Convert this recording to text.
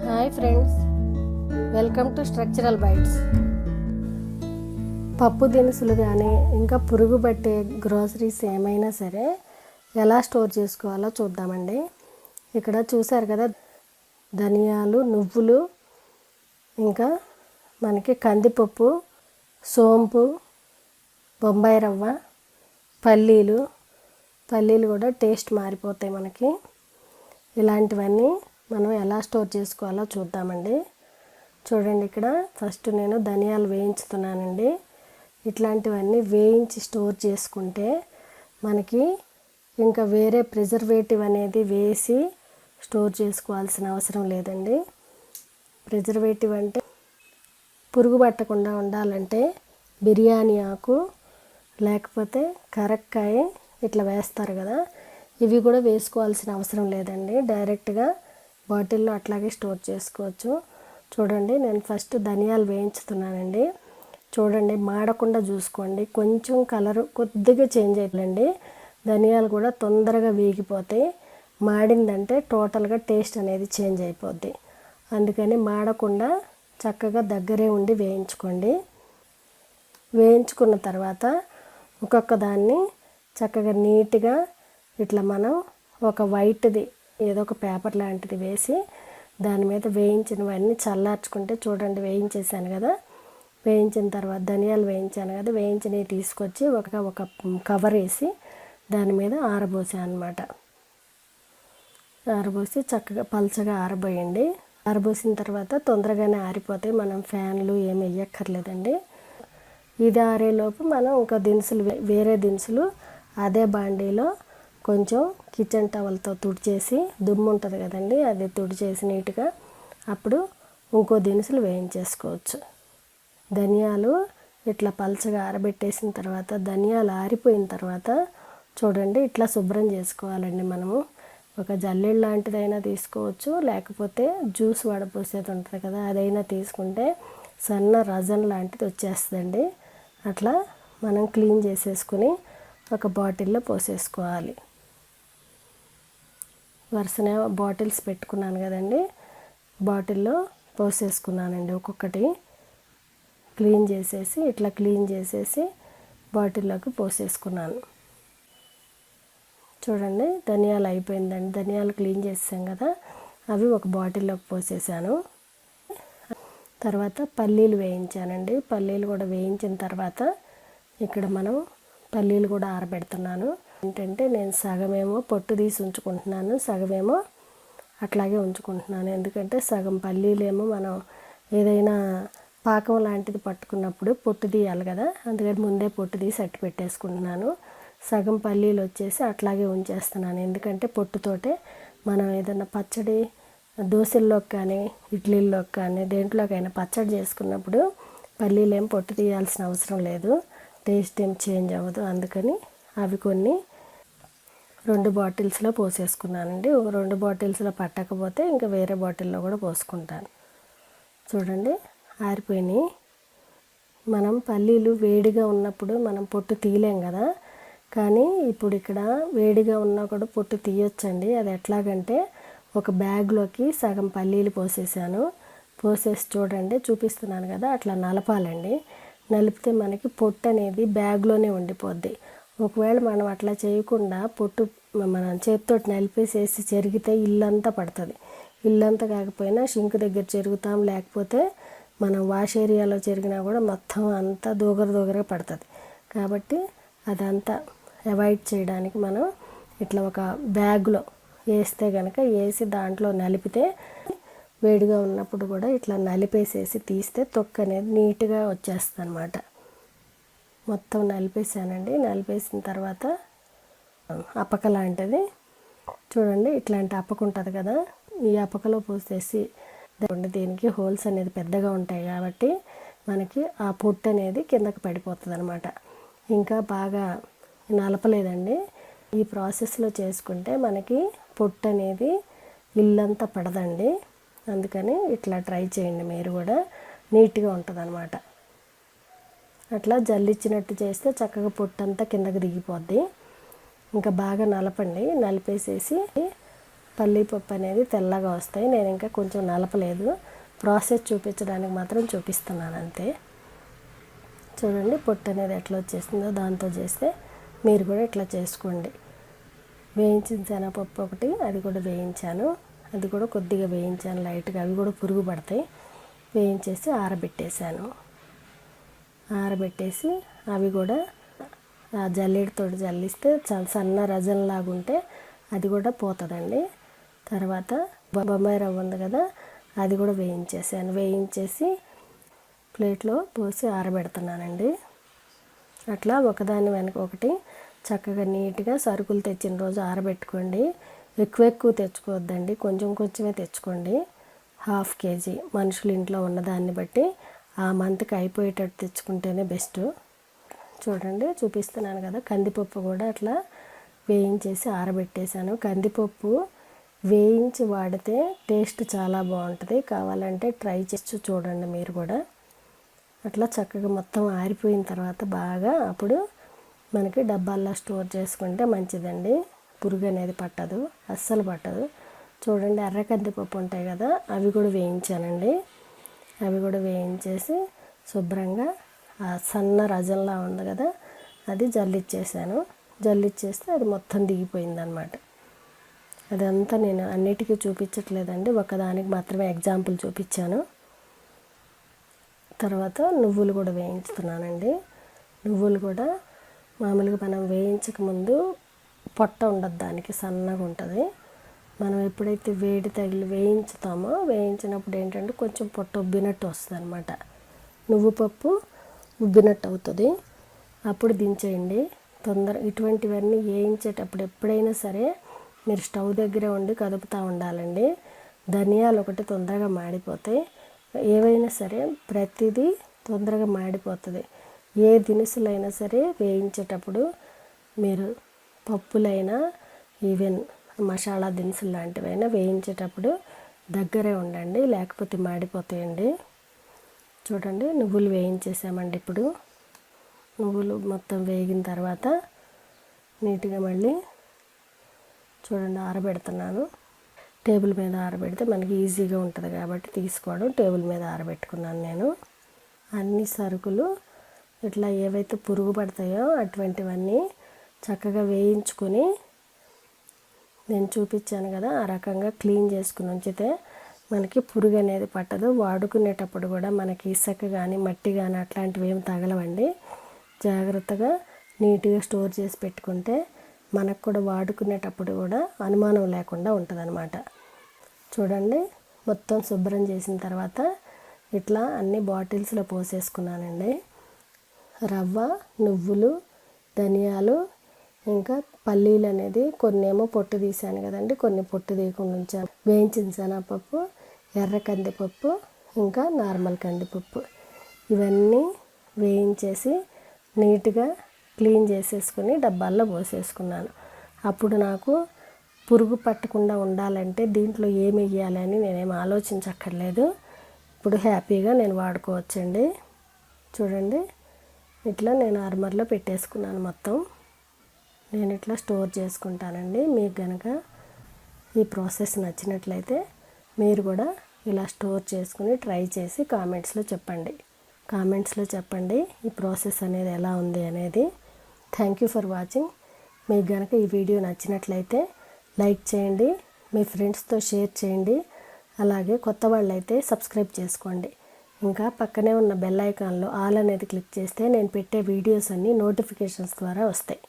Hi friends, welcome to structural bytes. పప్పు దినుసులు కానీ ఇంకా పురుగు పట్టే గ్రోసరీస్ ఏమైనా సరే ఎలా స్టోర్ చేసుకోవాలో చూద్దామండి. ఇక్కడ చూసారు కదా, ధనియాలు, నువ్వులు, ఇంకా మనకి కందిపప్పు, సోంపు, బొంబాయి రవ్వ, పల్లీలు కూడా టేస్ట్ మారిపోతాయి మనకి. ఇలాంటివన్నీ మనం ఎలా స్టోర్ చేసుకోవాలో చూద్దామండి. చూడండి, ఇక్కడ ఫస్ట్ నేను ధనియాలు వేయించుతున్నానండి. ఇట్లాంటివన్నీ వేయించి స్టోర్ చేసుకుంటే మనకి ఇంకా వేరే ప్రిజర్వేటివ్ అనేది వేసి స్టోర్ చేసుకోవాల్సిన అవసరం లేదండి. ప్రిజర్వేటివ్ అంటే పురుగు పట్టకుండా ఉండాలంటే బిర్యానీ ఆకు లేకపోతే కరక్కాయ ఇట్లా వేస్తారు కదా, ఇవి కూడా వేసుకోవాల్సిన అవసరం లేదండి. డైరెక్ట్గా బాటిల్లో అట్లాగే స్టోర్ చేసుకోవచ్చు. చూడండి, నేను ఫస్ట్ ధనియాలు వేయించుతున్నానండి. చూడండి, మాడకుండా చూసుకోండి. కొంచెం కలర్ కొద్దిగా చేంజ్ అవుతుందండి. ధనియాలు కూడా తొందరగా వేగిపోతాయి. మాడిందంటే టోటల్గా టేస్ట్ అనేది చేంజ్ అయిపోద్ది. అందుకని మాడకుండా చక్కగా దగ్గరే ఉండి వేయించుకోండి. వేయించుకున్న తర్వాత ఒక్కొక్క దాన్ని చక్కగా నీట్గా ఇట్లా మనం ఒక వైట్ది ఏదో ఒక పేపర్ లాంటిది వేసి దాని మీద వేయించినవన్నీ చల్లార్చుకుంటే, చూడండి వేయించేసాను కదా, వేయించిన తర్వాత ధనియాలు వేయించాను కదా, వేయించినవి తీసుకొచ్చి ఒక కవర్ వేసి దాని మీద ఆరబోసాను అనమాట. ఆరబోసి చక్కగా పల్చగా ఆరబోయండి. ఆరబోసిన తర్వాత తొందరగానే ఆరిపోతాయి. మనం ఫ్యాన్లు ఏమి వేయక్కర్లేదండి. ఇది ఆరేలోపు మనం ఇంకా దినుసులు, వేరే దినుసులు అదే బాండీలో కొంచెం కిచెన్ టవల్తో తుడిచేసి, దుమ్ము ఉంటుంది కదండి, అది తుడిచేసి నీట్గా అప్పుడు ఇంకో దినుసులు వేయించేసుకోవచ్చు. ధనియాలు ఇట్లా పల్చగా ఆరబెట్టేసిన తర్వాత, ధనియాలు ఆరిపోయిన తర్వాత చూడండి ఇట్లా శుభ్రం చేసుకోవాలండి. మనము ఒక జల్లెడ లాంటిదైనా తీసుకోవచ్చు, లేకపోతే జ్యూస్ వడపోసేది ఉంటుంది కదా, అదైనా తీసుకుంటే సన్న రజన్ లాంటిది వచ్చేస్తుందండి. అట్లా మనం క్లీన్ చేసేసుకుని ఒక బాటిల్లో పోసేసుకోవాలి. వరుసనే బాటిల్స్ పెట్టుకున్నాను కదండి, బాటిల్లో పోసేసుకున్నానండి. ఒక్కొక్కటి క్లీన్ చేసేసి ఇట్లా క్లీన్ చేసేసి బాటిల్లోకి పోసేసుకున్నాను. చూడండి, ధనియాలు అయిపోయిందండి. ధనియాలు క్లీన్ చేసాం కదా, అవి ఒక బాటిల్లోకి పోసేసాను. తర్వాత పల్లీలు వేయించానండి. పల్లీలు కూడా వేయించిన తర్వాత ఇక్కడ మనం పల్లీలు కూడా ఆరబెడుతున్నాను. ఏంటంటే నేను సగమేమో పొట్టు తీసి ఉంచుకుంటున్నాను, సగమేమో అట్లాగే ఉంచుకుంటున్నాను. ఎందుకంటే సగం పల్లీలేమో మనం ఏదైనా పాకం లాంటిది పట్టుకున్నప్పుడు పొట్టు తీయాలి కదా, అందుకని ముందే పొట్టు తీసి అట్టి పెట్టేసుకుంటున్నాను. సగం పల్లీలు వచ్చేసి అట్లాగే ఉంచేస్తున్నాను. ఎందుకంటే పొట్టుతోటే మనం ఏదైనా పచ్చడి, దోశల్లోకి కానీ ఇడ్లీల్లోకి కానీ దేంట్లోకైనా పచ్చడి చేసుకున్నప్పుడు పల్లీలు ఏం పొట్టు తీయాల్సిన అవసరం లేదు, టేస్ట్ ఏం చేంజ్ అవ్వదు. అందుకని అవి కొన్ని 2 బాటిల్స్లో పోసేసుకున్నానండి. 2 బాటిల్స్లో పట్టకపోతే ఇంకా వేరే బాటిల్లో కూడా పోసుకుంటాను. చూడండి, ఆరిపోయినాయి. మనం పల్లీలు వేడిగా ఉన్నప్పుడు మనం పొట్టు తీయలేం కదా, కానీ ఇప్పుడు ఇక్కడ వేడిగా ఉన్నా కూడా పొట్టు తీయొచ్చండి. అది ఎట్లాగంటే ఒక బ్యాగ్లోకి సగం పల్లీలు పోసేసాను. పోసేసి చూడండి, చూపిస్తున్నాను కదా, అట్లా నలపాలండి. నలిపితే మనకి పొట్టు అనేది బ్యాగ్లోనే ఉండిపోద్ది. ఒకవేళ మనం అట్లా చేయకుండా పొట్టు మనం చేతితో నలిపేసేసి చెరిగితే ఇల్లంతా పడుతుంది. ఇల్లంతా కాకపోయినా షింక్ దగ్గర చెరుగుతాం, లేకపోతే మనం వాష్ ఏరియాలో చెరిగినా కూడా మొత్తం అంతా దూగరగా పడుతుంది. కాబట్టి అదంతా అవాయిడ్ చేయడానికి మనం ఇట్లా ఒక బ్యాగ్లో వేస్తే కనుక వేసి దాంట్లో నలిపితే వేడిగా ఉన్నప్పుడు కూడా ఇట్లా నలిపేసేసి తీస్తే తొక్క అనేది నీట్గా వచ్చేస్తుంది అనమాట. మొత్తం నలిపేసానండి. నలిపేసిన తర్వాత అపక లాంటిది చూడండి, ఇట్లాంటి అపక ఉంటుంది కదా, ఈ అపకలో పోసేసి దీనికి హోల్స్ అనేది పెద్దగా ఉంటాయి కాబట్టి మనకి ఆ పొట్టు అనేది కిందకి పడిపోతుంది అనమాట. ఇంకా బాగా నలపలేదండి. ఈ ప్రాసెస్లో చేసుకుంటే మనకి పొట్టు అనేది ఇల్లంతా పడదండి. అందుకని ఇట్లా ట్రై చేయండి, మీరు కూడా నీట్గా ఉంటుంది అనమాట. అట్లా జల్లిచ్చినట్టు చేస్తే చక్కగా పొట్టు అంతా కిందకి దిగిపోద్ది. ఇంకా బాగా నలపండి. నలిపేసేసి పల్లి పప్పు అనేది తెల్లగా వస్తాయి. నేను ఇంకా కొంచెం నలపలేదు, ప్రాసెస్ చూపించడానికి మాత్రం చూపిస్తున్నాను అంతే. చూడండి పొట్టు అనేది ఎట్లా వచ్చేసిందో, దాంతో చేస్తే మీరు కూడా ఇట్లా చేసుకోండి. వేయించిన శనగపప్పు ఒకటి, అది కూడా వేయించాను, అది కూడా కొద్దిగా వేయించాను లైట్గా, అవి కూడా పురుగు పడతాయి. వేయించేసి ఆరబెట్టేశాను. ఆరబెట్టేసి అవి కూడా జల్లెడతో జల్లిస్తే చాలా సన్న రజంలాగా ఉంటే అది కూడా పోతుందండి. తర్వాత బొంబాయి రవ్వ ఉంది కదా, అది కూడా వేయించేసాను. వేయించేసి ప్లేట్లో పోసి ఆరబెడుతున్నానండి. అట్లా ఒకదాని వెనక ఒకటి చక్కగా నీట్గా సరుకులు తెచ్చిన రోజు ఆరబెట్టుకోండి. ఎక్కువ తెచ్చుకోవద్దండి, కొంచెం కొంచెమే తెచ్చుకోండి. 1/2 kg మనుషులు ఇంట్లో ఉన్నదాన్ని బట్టి ఆ మంత్కి అయిపోయేటట్టు తెచ్చుకుంటేనే బెస్ట్. చూడండి చూపిస్తున్నాను కదా, కందిపప్పు కూడా అట్లా వేయించేసి ఆరబెట్టేశాను. కందిపప్పు వేయించి వాడితే టేస్ట్ చాలా బాగుంటుంది, కావాలంటే ట్రై చేసి చూడండి మీరు కూడా. అట్లా చక్కగా మొత్తం ఆరిపోయిన తర్వాత బాగా అప్పుడు మనకి డబ్బాల్లో స్టోర్ చేసుకుంటే మంచిదండి. పురుగు అనేది పట్టదు, అస్సలు పట్టదు. చూడండి ఎర్ర కందిపప్పు ఉంటాయి కదా, అవి కూడా వేయించానండి. అవి కూడా వేయించేసి శుభ్రంగా ఆ సన్న రజంలా ఉంది కదా, అది జల్లిచ్చేసాను. జల్లిచ్చేస్తే అది మొత్తం దిగిపోయిందనమాట. అదంతా నేను అన్నిటికీ చూపించట్లేదండి, ఒకదానికి మాత్రమే ఎగ్జాంపుల్ చూపించాను. తర్వాత నువ్వులు కూడా వేయించుతున్నానండి. నువ్వులు కూడా మామూలుగా మనం వేయించకముందు పొట్ట ఉండదు, దానికి సన్నగా ఉంటుంది. మనం ఎప్పుడైతే వేడి తగిలి వేయించుతామో, వేయించినప్పుడు ఏంటంటే కొంచెం పొట్ట ఉబ్బినట్టు వస్తుంది అనమాట. నువ్వు పప్పు ఉబ్బినట్టు అవుతుంది. అప్పుడు దించేయండి ఇటువంటివన్నీ వేయించేటప్పుడు ఎప్పుడైనా సరే మీరు స్టవ్ దగ్గరే ఉండి కదుపుతూ ఉండాలండి. ధనియాలు ఒకటి తొందరగా మాడిపోతాయి. ఏవైనా సరే ప్రతిదీ తొందరగా మాడిపోతుంది. ఏ దినుసులైనా సరే వేయించేటప్పుడు మీరు పప్పులైనా ఈవెన్ మసాలా దినుసులు లాంటివైనా వేయించేటప్పుడు దగ్గరే ఉండండి, లేకపోతే మాడిపోతాయండి. చూడండి నువ్వులు వేయించేసామండి. ఇప్పుడు నువ్వులు మొత్తం వేగిన తర్వాత నీట్గా మళ్ళీ చూడండి ఆరబెడుతున్నాను. టేబుల్ మీద ఆరబెడితే మనకి ఈజీగా ఉంటుంది కాబట్టి తీసుకోవడం. టేబుల్ మీద ఆరబెట్టుకున్నాను నేను. అన్ని సరుకులు ఇట్లా ఏవైతే పురుగు పడతాయో అటువంటివన్నీ చక్కగా వేయించుకొని, నేను చూపించాను కదా ఆ రకంగా క్లీన్ చేసుకుని ఉంచితే మనకి పురుగు అనేది పట్టదు. వాడుకునేటప్పుడు కూడా మనకి ఇసుక కానీ మట్టి కానీ అట్లాంటివి ఏమి తగలవండి. జాగ్రత్తగా నీట్గా స్టోర్ చేసి పెట్టుకుంటే మనకు కూడా వాడుకునేటప్పుడు కూడా అనుమానం లేకుండా ఉంటుందన్నమాట. చూడండి మొత్తం శుభ్రం చేసిన తర్వాత ఇట్లా అన్ని బాటిల్స్లో పోసేసుకున్నానండి. రవ్వ, నువ్వులు, ధనియాలు, ఇంకా పల్లీలు అనేది కొన్ని ఏమో పొట్టు తీసాను కదండి, కొన్ని పొట్టు తీయకుండా ఉంచాను. వేయించిన శనగపప్పు, ఎర్ర కందిపప్పు, ఇంకా నార్మల్ కందిపప్పు, ఇవన్నీ వేయించేసి నీట్గా క్లీన్ చేసేసుకుని డబ్బాల్లో పోసేసుకున్నాను. అప్పుడు నాకు పురుగు పట్టకుండా ఉండాలంటే దీంట్లో ఏమి వేయాలని నేనేం ఆలోచించక్కర్లేదు. ఇప్పుడు హ్యాపీగా నేను వాడుకోవచ్చండి. చూడండి ఇట్లా నేను ఆర్మర్లో పెట్టేసుకున్నాను మొత్తం. నేను ఇట్లా స్టోర్ చేసుకుంటానండి. మీకు కనుక ఈ ప్రాసెస్ నచ్చినట్లయితే మీరు కూడా ఇలా స్టోర్ చేసుకుని ట్రై చేసి కామెంట్స్లో చెప్పండి ఈ ప్రాసెస్ అనేది ఎలా ఉంది అనేది. Thank you for watching. మీకు కనుక ఈ వీడియో నచ్చినట్లయితే లైక్ చేయండి, మీ ఫ్రెండ్స్తో షేర్ చేయండి, అలాగే కొత్త వాళ్ళైతే సబ్స్క్రైబ్ చేసుకోండి. ఇంకా పక్కనే ఉన్న బెల్ ఐకాన్లో ఆల్ అనేది క్లిక్ చేస్తే నేను పెట్టే వీడియోస్ అన్నీ నోటిఫికేషన్స్ ద్వారా వస్తాయి.